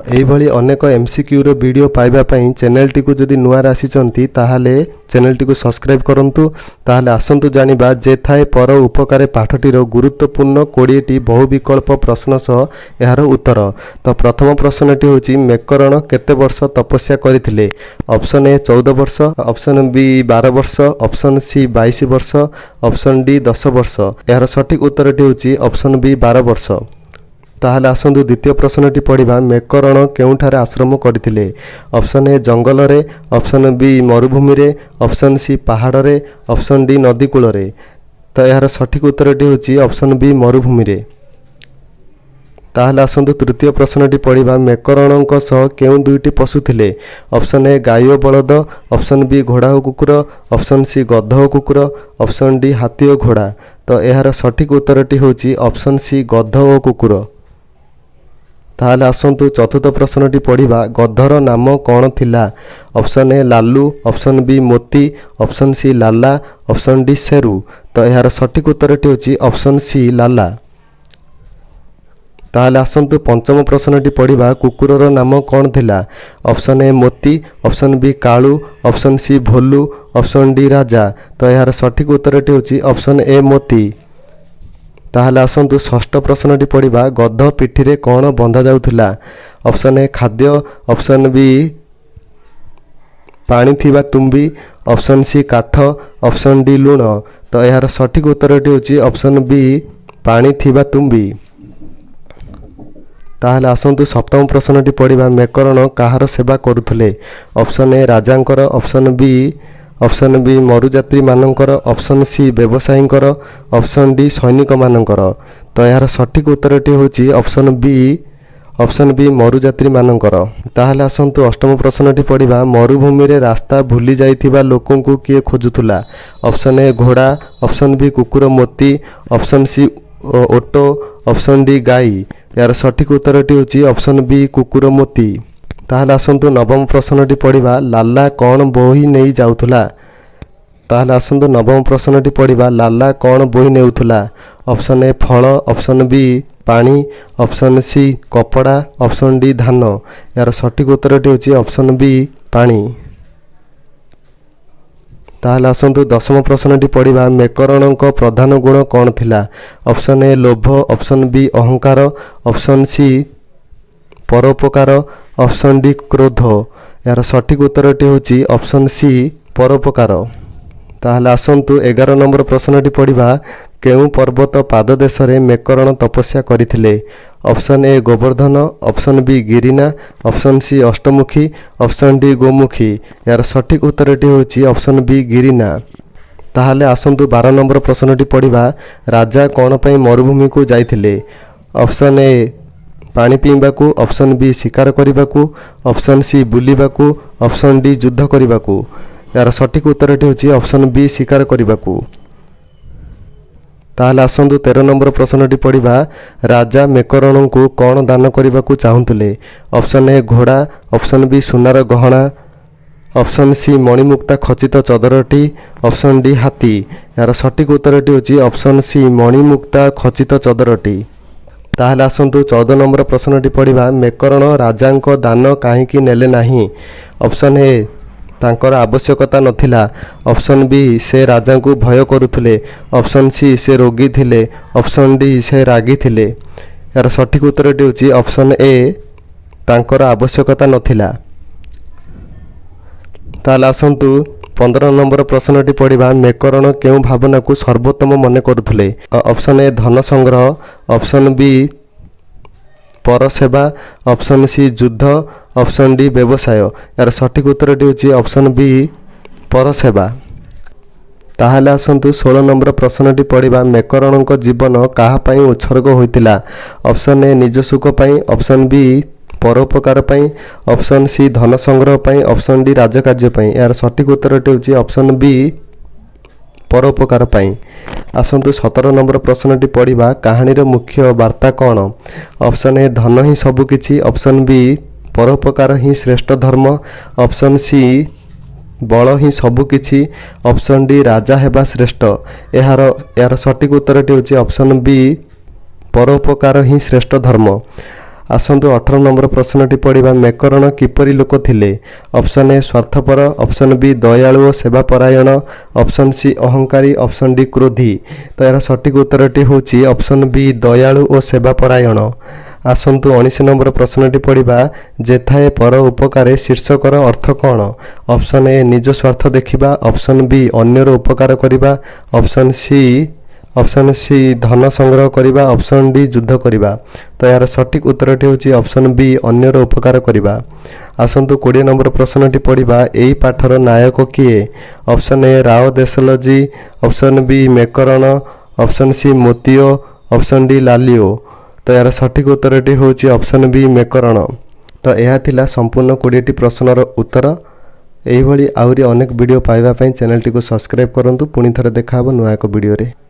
ଏଇଭଳି ଅନେକ MCQର ଭିଡ଼ିଓ ପାଇବା ପାଇଁ ଚ୍ୟାନେଲଟିକୁ ଯଦି ନୂଆରେ ଆସିଛନ୍ତି ତାହେଲେ ଚ୍ୟାନେଲଟିକୁ ସବସ୍କ୍ରାଇବ୍ କରନ୍ତୁ। ତାହେଲେ ଆସନ୍ତୁ ଜାଣିବା ଯେ ଥାଏ ପର ଉପକାରେ ପାଠଟିର ଗୁରୁତ୍ୱପୂର୍ଣ୍ଣ 20ଟି ବହୁ ବିକଳ୍ପ ପ୍ରଶ୍ନ ସହ ଏହାର ଉତ୍ତର। ତ ପ୍ରଥମ ପ୍ରଶ୍ନଟି ହେଉଛି ମେକରଣ କେତେ ବର୍ଷ ତପସ୍ୟା କରିଥିଲେ? ଅପସନ୍ ଏ 14 ବର୍ଷ, ଅପସନ୍ ବି 12 ବର୍ଷ, ଅପସନ୍ ସି 22 ବର୍ଷ, ଅପସନ୍ ଡି 10 ବର୍ଷ। ଏହାର ସଠିକ୍ ଉତ୍ତରଟି ହେଉଛି ଅପସନ୍ ବି 12 ବର୍ଷ। ତାହେଲେ ଆସନ୍ତୁ ଦ୍ୱିତୀୟ ପ୍ରଶ୍ନଟି ପଢ଼ିବା। ମେକରଣ କେଉଁଠାରେ ଆଶ୍ରମ କରିଥିଲେ? ଅପସନ୍ ଏ ଜଙ୍ଗଲରେ, ଅପସନ୍ ବି ମରୁଭୂମିରେ, ଅପସନ୍ ସି ପାହାଡ଼ରେ, ଅପସନ୍ ଡି ନଦୀ କୂଳରେ। ତ ଏହାର ସଠିକ୍ ଉତ୍ତରଟି ହେଉଛି ଅପସନ୍ ବି ମରୁଭୂମିରେ। ତାହେଲେ ଆସନ୍ତୁ ତୃତୀୟ ପ୍ରଶ୍ନଟି ପଢ଼ିବା। ମେକରଣଙ୍କ ସହ କେଉଁ ଦୁଇଟି ପଶୁ ଥିଲେ? ଅପସନ୍ ଏ ଗାଈ ଓ ବଳଦ, ଅପସନ୍ ବି ଘୋଡ଼ା ଓ କୁକୁର, ଅପସନ୍ ସି ଗଧ ଓ କୁକୁର, ଅପସନ୍ ଡି ହାତୀ ଓ ଘୋଡ଼ା। ତ ଏହାର ସଠିକ୍ ଉତ୍ତରଟି ହେଉଛି ଅପସନ୍ ସି ଗଧ ଓ କୁକୁର। ତାହେଲେ ଆସନ୍ତୁ ଚତୁର୍ଥ ପ୍ରଶ୍ନଟି ପଢ଼ିବା। ଗଧର ନାମ କ'ଣ ଥିଲା? Option A Lalu, option B Moti, option C Lala, option D Seru. ତ ଏହାର ସଠିକ୍ ଉତ୍ତରଟି ହେଉଛି ଅପସନ୍ ସି ଲାଲା। ତାହେଲେ ଆସନ୍ତୁ ପଞ୍ଚମ ପ୍ରଶ୍ନଟି ପଢ଼ିବା। କୁକୁରର ନାମ କ'ଣ ଥିଲା? Option A Moti, option B Kalu, option C Bholu, option D Raja. ତ ଏହାର ସଠିକ୍ ଉତ୍ତରଟି ହେଉଛି ଅପସନ୍ ଏ ମୋତି। ତାହେଲେ ଆସନ୍ତୁ ଷଷ୍ଠ ପ୍ରଶ୍ନଟି ପଢ଼ିବା। ଗଧ ପିଠିରେ କ'ଣ ବନ୍ଧା ଯାଉଥିଲା? ଅପସନ୍ ଏ ଖାଦ୍ୟ, ଅପସନ୍ ବି ପାଣି ଥିବା ତୁମ୍ବି, ଅପସନ୍ ସି କାଠ, ଅପସନ୍ ଡି ଲୁଣ। ତ ଏହାର ସଠିକ୍ ଉତ୍ତରଟି ହେଉଛି ଅପସନ୍ ବି ପାଣି ଥିବା ତୁମ୍ବି। ତାହେଲେ ଆସନ୍ତୁ ସପ୍ତମ ପ୍ରଶ୍ନଟି ପଢ଼ିବା। ମେକରଣ କାହାର ସେବା କରୁଥିଲେ? ଅପସନ୍ ଏ ରାଜାଙ୍କର, ଅପସନ୍ ବି ମରୁଯାତ୍ରୀମାନଙ୍କର, ଅପସନ୍ ସି ବ୍ୟବସାୟୀଙ୍କର, ଅପସନ୍ ଡି ସୈନିକମାନଙ୍କର। ତ ଏହାର ସଠିକ୍ ଉତ୍ତରଟି ହେଉଛି ଅପସନ୍ ବି ମରୁଯାତ୍ରୀମାନଙ୍କର। ତାହେଲେ ଆସନ୍ତୁ ଅଷ୍ଟମ ପ୍ରଶ୍ନଟି ପଢ଼ିବା। ମରୁଭୂମିରେ ରାସ୍ତା ଭୁଲି ଯାଇଥିବା ଲୋକଙ୍କୁ କିଏ ଖୋଜୁଥିଲା? ଅପସନ୍ ଏ ଘୋଡ଼ା, ଅପସନ୍ ବି କୁକୁର ମୋତି, ଅପସନ୍ ସି ଓଟ, ଅପସନ୍ ଡି ଗାଈ। ଏହାର ସଠିକ୍ ଉତ୍ତରଟି ହେଉଛି ଅପସନ୍ ବି କୁକୁର ମୋତି। ତାହେଲେ ଆସନ୍ତୁ ନବମ ପ୍ରଶ୍ନଟି ପଢ଼ିବା। ଲାଲା କ'ଣ ବୋହି ନେଇ ଯାଉଥିଲା? ତାହେଲେ ଆସନ୍ତୁ ନବମ ପ୍ରଶ୍ନଟି ପଢ଼ିବା। ଲାଲା କ'ଣ ବୋହି ନେଉଥିଲା? ଅପସନ୍ ଏ ଫଳ, ଅପସନ୍ ବି ପାଣି, ଅପସନ୍ ସି କପଡ଼ା, ଅପସନ୍ ଡି ଧାନ। ଏହାର ସଠିକ୍ ଉତ୍ତରଟି ହେଉଛି ଅପସନ୍ ବି ପାଣି। ତାହେଲେ ଆସନ୍ତୁ ଦଶମ ପ୍ରଶ୍ନଟି ପଢ଼ିବା। ମେକରଣଙ୍କ ପ୍ରଧାନ ଗୁଣ କ'ଣ ଥିଲା? ଅପସନ୍ ଏ ଲୋଭ, ଅପସନ୍ ବି ଅହଙ୍କାର, ଅପସନ୍ ସି ପରୋପକାର, ଅପସନ୍ ଡି କ୍ରୋଧ। ଏହାର ସଠିକ୍ ଉତ୍ତରଟି ହେଉଛି ଅପସନ୍ ସି ପରୋପକାର। ତାହେଲେ ଆସନ୍ତୁ 11 ନମ୍ବର ପ୍ରଶ୍ନଟି ପଢ଼ିବା। କେଉଁ ପର୍ବତ ପାଦଦେଶରେ ମେକରଣ ତପସ୍ୟା କରିଥିଲେ? Option A Govardhan, option B Girina, option C Ashtamukhi, option D Gomukhi. ଏହାର ସଠିକ୍ ଉତ୍ତରଟି ହେଉଛି ଅପସନ୍ ବି ଗିରିନା। ତାହେଲେ ଆସନ୍ତୁ 12 ନମ୍ବର ପ୍ରଶ୍ନଟି ପଢ଼ିବା। ରାଜା କ'ଣ ପାଇଁ ମରୁଭୂମିକୁ ଯାଇଥିଲେ? ଅପସନ୍ ଏ ପାଣି ପିଇବାକୁ, ଅପସନ୍ ବି ଶିକାର କରିବାକୁ, ଅପସନ୍ ସି ବୁଲିବାକୁ, ଅପସନ୍ ଡି ଯୁଦ୍ଧ କରିବାକୁ। ଏହାର ସଠିକ୍ ଉତ୍ତରଟି ହେଉଛି ଅପସନ୍ ବି ଶିକାର କରିବାକୁ। ତାହେଲେ ଆସନ୍ତୁ 13 ନମ୍ବର ପ୍ରଶ୍ନଟି ପଢ଼ିବା। ରାଜା ମେକରଣଙ୍କୁ କ'ଣ ଦାନ କରିବାକୁ ଚାହୁଁଥିଲେ? ଅପସନ୍ ଏ ଘୋଡ଼ା, ଅପସନ୍ ବି ସୁନାର ଗହଣା, ଅପସନ୍ ସି ମଣିମୁକ୍ତା ଖଚିତ ଚଦରଟି, ଅପସନ୍ ଡି ହାତୀ। ଏହାର ସଠିକ୍ ଉତ୍ତରଟି ହେଉଛି ଅପସନ୍ ସି ମଣିମୁକ୍ତା ଖଚିତ ଚଦରଟି। ତାହେଲେ ଆସନ୍ତୁ 14 ନମ୍ବର ପ୍ରଶ୍ନଟି ପଢ଼ିବା। ମେକରଣ ରାଜାଙ୍କ ଦାନ କାହିଁକି ନେଲେ ନାହିଁ? ଅପସନ୍ ଏ ତାଙ୍କର ଆବଶ୍ୟକତା ନଥିଲା, ଅପସନ୍ ବି ସେ ରାଜାଙ୍କୁ ଭୟ କରୁଥିଲେ, ଅପସନ୍ ସି ସେ ରୋଗୀ ଥିଲେ, ଅପସନ୍ ଡି ସେ ରାଗି ଥିଲେ। ଏହାର ସଠିକ୍ ଉତ୍ତରଟି ହେଉଛି ଅପସନ୍ ଏ ତାଙ୍କର ଆବଶ୍ୟକତା ନଥିଲା। ତାହେଲେ ଆସନ୍ତୁ 15 ନମ୍ବର ପ୍ରଶ୍ନଟି ପଢ଼ିବା। ମେକରଣ କେଉଁ ଭାବନାକୁ ସର୍ବୋତ୍ତମ ମନେ କରୁଥିଲେ? ଅପସନ୍ ଏ ଧନ ସଂଗ୍ରହ, ଅପସନ୍ ବି ପରସେବା, ଅପସନ୍ ସି ଯୁଦ୍ଧ, ଅପସନ୍ ଡି ବ୍ୟବସାୟ। ଏହାର ସଠିକ୍ ଉତ୍ତରଟି ହେଉଛି ଅପସନ୍ ବି ପରସେବା। ତାହେଲେ ଆସନ୍ତୁ 16 ନମ୍ବର ପ୍ରଶ୍ନଟି ପଢ଼ିବା। ମେକରଣଙ୍କ ଜୀବନ କାହା ପାଇଁ ଉତ୍ସର୍ଗ ହୋଇଥିଲା? ଅପସନ୍ ଏ ନିଜ ସୁଖ ପାଇଁ, ଅପସନ୍ ବି ପରୋପକାର ପାଇଁ, ଅପସନ୍ ସି ଧନ ସଂଗ୍ରହ ପାଇଁ, ଅପସନ୍ ଡି ରାଜକାର୍ଯ୍ୟ ପାଇଁ। ଏହାର ସଠିକ୍ ଉତ୍ତରଟି ହେଉଛି ଅପସନ୍ ବି ପରୋପକାର ପାଇଁ। ଆସନ୍ତୁ 17 ନମ୍ବର ପ୍ରଶ୍ନଟି ପଢ଼ିବା। କାହାଣୀର ମୁଖ୍ୟ ବାର୍ତ୍ତା କ'ଣ? ଅପସନ୍ ଏ ଧନ ହିଁ ସବୁକିଛି, ଅପସନ୍ ବି ପରୋପକାର ହିଁ ଶ୍ରେଷ୍ଠ ଧର୍ମ, ଅପସନ୍ ସି ବଳ ହିଁ ସବୁକିଛି, ଅପସନ୍ ଡି ରାଜା ହେବା ଶ୍ରେଷ୍ଠ। ଏହାର ସଠିକ୍ ଉତ୍ତରଟି ହେଉଛି ଅପସନ୍ ବି ପରୋପକାର ହିଁ ଶ୍ରେଷ୍ଠ ଧର୍ମ। ଆସନ୍ତୁ 18 ନମ୍ବର ପ୍ରଶ୍ନଟି ପଢ଼ିବା। ମେକରଣ କିପରି ଲୋକ ଥିଲେ? ଅପସନ୍ ଏ ସ୍ୱାର୍ଥପର, ଅପସନ୍ ବି ଦୟାଳୁ ଓ ସେବାପରାୟଣ, ଅପସନ୍ ସି ଅହଙ୍କାରୀ, ଅପସନ୍ ଡି କ୍ରୋଧୀ। ତ ଏହାର ସଠିକ୍ ଉତ୍ତରଟି ହେଉଛି ଅପସନ୍ ବି ଦୟାଳୁ ଓ ସେବାପରାୟଣ। ଆସନ୍ତୁ 19 ନମ୍ବର ପ୍ରଶ୍ନଟି ପଢ଼ିବା। ଯେଥାଏ ପର ଉପକାରେ ଶୀର୍ଷକର ଅର୍ଥ କ'ଣ? ଅପସନ୍ ଏ ନିଜ ସ୍ୱାର୍ଥ ଦେଖିବା, ଅପସନ୍ ବି ଅନ୍ୟର ଉପକାର କରିବା, ଅପସନ୍ ସି ଧନ ସଂଗ୍ରହ କରିବା, ଅପସନ୍ ଡି ଯୁଦ୍ଧ କରିବା। ତ ଏହାର ସଠିକ୍ ଉତ୍ତରଟି ହେଉଛି ଅପସନ୍ ବି ଅନ୍ୟର ଉପକାର କରିବା। ଆସନ୍ତୁ 20 ନମ୍ବର ପ୍ରଶ୍ନଟି ପଢ଼ିବା। ଏହି ପାଠର ନାୟକ କିଏ? Option A Rao Deshalji, option B Mekaran, option C Motio, option D Lalio. ତ ଏହାର ସଠିକ୍ ଉତ୍ତରଟି ହେଉଛି ଅପସନ୍ ବି ମେକରଣ। ତ ଏହା ଥିଲା ସମ୍ପୂର୍ଣ୍ଣ 20ଟି ପ୍ରଶ୍ନର ଉତ୍ତର। ଏହିଭଳି ଆହୁରି ଅନେକ ଭିଡ଼ିଓ ପାଇବା ପାଇଁ ଚ୍ୟାନେଲଟିକୁ ସବସ୍କ୍ରାଇବ୍ କରନ୍ତୁ। ପୁଣି ଥରେ ଦେଖା ହେବ ନୂଆ ଏକ ଭିଡ଼ିଓରେ।